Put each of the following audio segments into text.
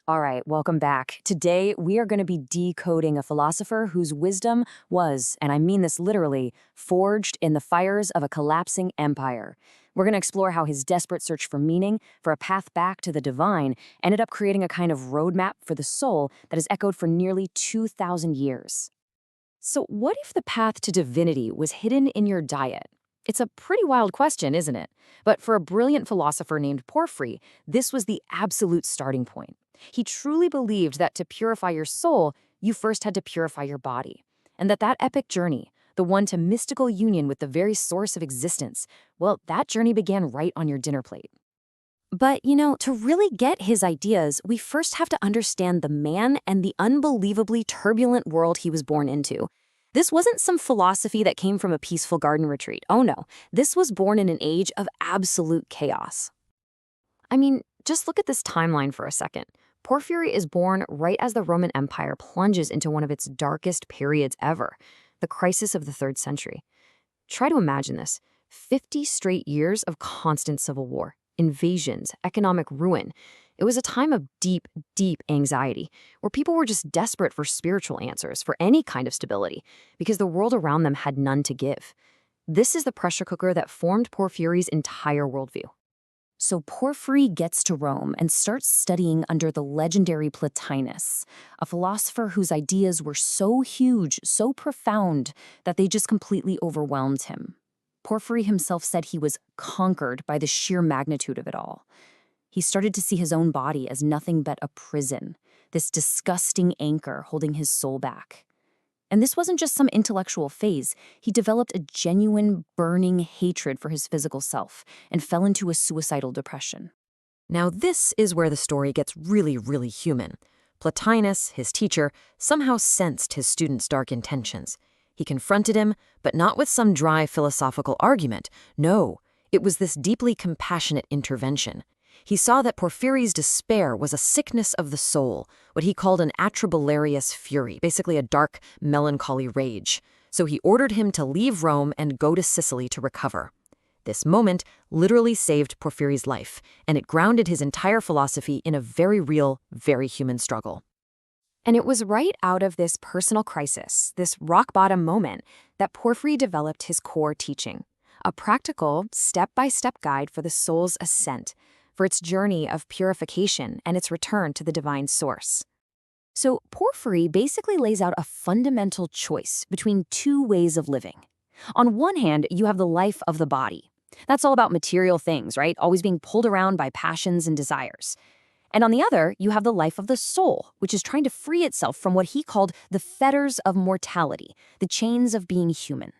All right, welcome back. Today, we are going to be decoding a philosopher whose wisdom was, and I mean this literally, forged in the fires of a collapsing empire. We're going to explore how his desperate search for meaning, for a path back to the divine, ended up creating a kind of roadmap for the soul that has echoed for nearly 2,000 years. So, what if the path to divinity was hidden in your diet? It's a pretty wild question, isn't it? But for a brilliant philosopher named Porphyry, this was the absolute starting point. He truly believed that to purify your soul, you first had to purify your body. And that epic journey, the one to mystical union with the very source of existence, well, that journey began right on your dinner plate. But, to really get his ideas, we first have to understand the man and the unbelievably turbulent world he was born into. This wasn't some philosophy that came from a peaceful garden retreat. Oh no, this was born in an age of absolute chaos. I mean, just look at this timeline for a second. Porphyry is born right as the Roman Empire plunges into one of its darkest periods ever, the crisis of the 3rd century. Try to imagine this: 50 straight years of constant civil war, invasions, economic ruin. It was a time of deep, deep anxiety, where people were just desperate for spiritual answers, for any kind of stability, because the world around them had none to give. This is the pressure cooker that formed Porphyry's entire worldview. So Porphyry gets to Rome and starts studying under the legendary Platyneus, a philosopher whose ideas were so huge, so profound, that they just completely overwhelmed him. Porphyry himself said he was conquered by the sheer magnitude of it all. He started to see his own body as nothing but a prison, this disgusting anchor holding his soul back. And this wasn't just some intellectual phase. He developed a genuine, burning hatred for his physical self and fell into a suicidal depression. Now this is where the story gets really, really human. Platyneus, his teacher, somehow sensed his student's dark intentions. He confronted him, but not with some dry philosophical argument. No, it was this deeply compassionate intervention. He saw that Porphyry's despair was a sickness of the soul, what he called an atrabilarious fury, basically a dark, melancholy rage. So he ordered him to leave Rome and go to Sicily to recover. This moment literally saved Porphyry's life, and it grounded his entire philosophy in a very real, very human struggle. And it was right out of this personal crisis, this rock-bottom moment, that Porphyry developed his core teaching, a practical, step-by-step guide for the soul's ascent, for its journey of purification and its return to the divine source. So Porphyry basically lays out a fundamental choice between two ways of living. On one hand, you have the life of the body. That's all about material things, right? Always being pulled around by passions and desires. And on the other, you have the life of the soul, which is trying to free itself from what he called the fetters of mortality, the chains of being human.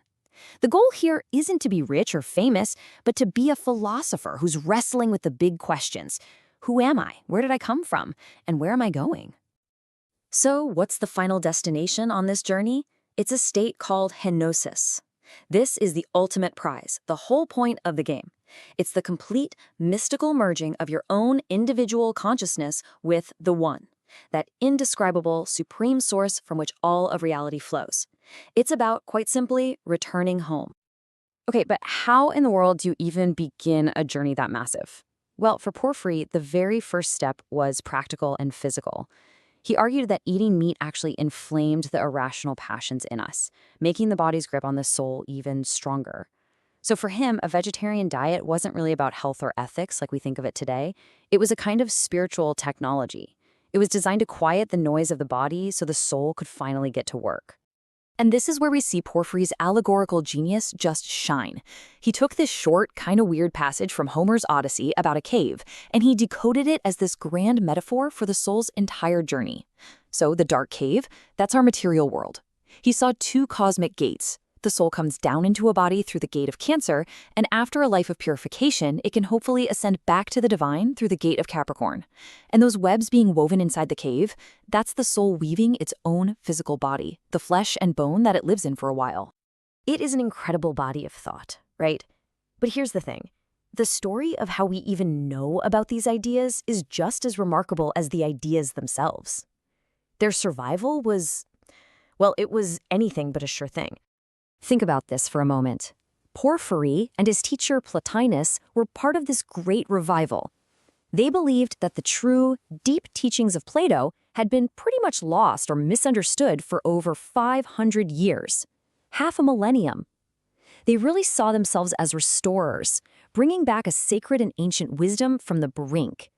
The goal here isn't to be rich or famous, but to be a philosopher who's wrestling with the big questions. Who am I? Where did I come from? And where am I going? So, what's the final destination on this journey? It's a state called henosis. This is the ultimate prize, the whole point of the game. It's the complete mystical merging of your own individual consciousness with the One, that indescribable supreme source from which all of reality flows. It's about, quite simply, returning home. Okay, but how in the world do you even begin a journey that massive? Well, for Porphyry, the very first step was practical and physical. He argued that eating meat actually inflamed the irrational passions in us, making the body's grip on the soul even stronger. So for him, a vegetarian diet wasn't really about health or ethics like we think of it today. It was a kind of spiritual technology. It was designed to quiet the noise of the body so the soul could finally get to work. And this is where we see Porphyry's allegorical genius just shine. He took this short, kind of weird passage from Homer's Odyssey about a cave, and he decoded it as this grand metaphor for the soul's entire journey. So the dark cave, that's our material world. He saw two cosmic gates. The soul comes down into a body through the gate of Cancer, and after a life of purification, it can hopefully ascend back to the divine through the gate of Capricorn. And those webs being woven inside the cave, that's the soul weaving its own physical body, the flesh and bone that it lives in for a while. It is an incredible body of thought, right? But here's the thing. The story of how we even know about these ideas is just as remarkable as the ideas themselves. Their survival was, well, it was anything but a sure thing. Think about this for a moment. Porphyry and his teacher Platyneus were part of this great revival. They believed that the true, deep teachings of Plato had been pretty much lost or misunderstood for over 500 years, half a millennium. They really saw themselves as restorers, bringing back a sacred and ancient wisdom from the brink.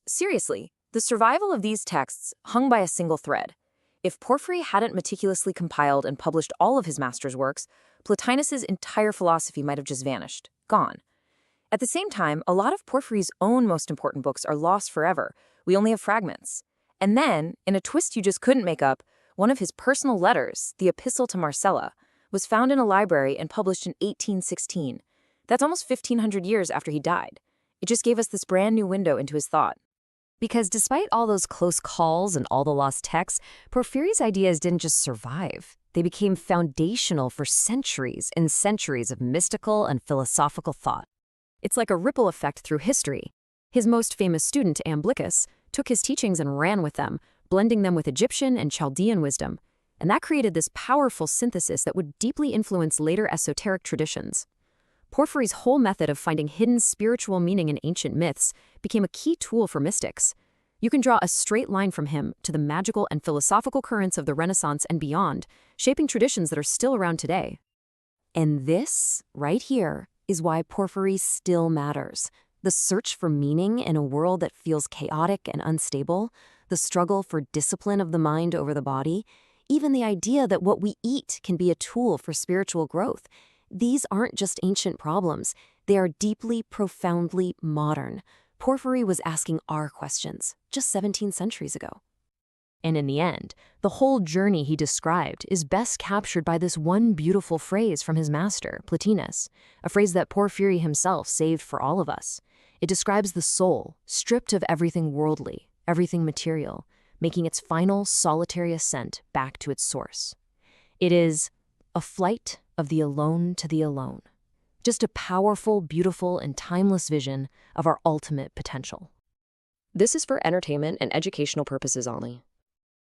Seriously, the survival of these texts hung by a single thread. If Porphyry hadn't meticulously compiled and published all of his master's works, Platyneus' entire philosophy might have just vanished, gone. At the same time, a lot of Porphyry's own most important books are lost forever. We only have fragments. And then, in a twist you just couldn't make up, one of his personal letters, the Epistle to Marcella, was found in a library and published in 1816. That's almost 1,500 years after he died. It just gave us this brand new window into his thought. Because despite all those close calls and all the lost texts, Porphyry's ideas didn't just survive. They became foundational for centuries and centuries of mystical and philosophical thought. It's like a ripple effect through history. His most famous student, Amblicus, took his teachings and ran with them, blending them with Egyptian and Chaldean wisdom. And that created this powerful synthesis that would deeply influence later esoteric traditions. Porphyry's whole method of finding hidden spiritual meaning in ancient myths became a key tool for mystics. You can draw a straight line from him to the magical and philosophical currents of the Renaissance and beyond, shaping traditions that are still around today. And this, right here, is why Porphyry still matters. The search for meaning in a world that feels chaotic and unstable, the struggle for discipline of the mind over the body, even the idea that what we eat can be a tool for spiritual growth. These aren't just ancient problems. They are deeply, profoundly modern. Porphyry was asking our questions just 17 centuries ago. And in the end, the whole journey he described is best captured by this one beautiful phrase from his master, Platyneus, a phrase that Porphyry himself saved for all of us. It describes the soul, stripped of everything worldly, everything material, making its final solitary ascent back to its source. It is a flight of the alone to the alone. Just a powerful, beautiful, and timeless vision of our ultimate potential. This is for entertainment and educational purposes only.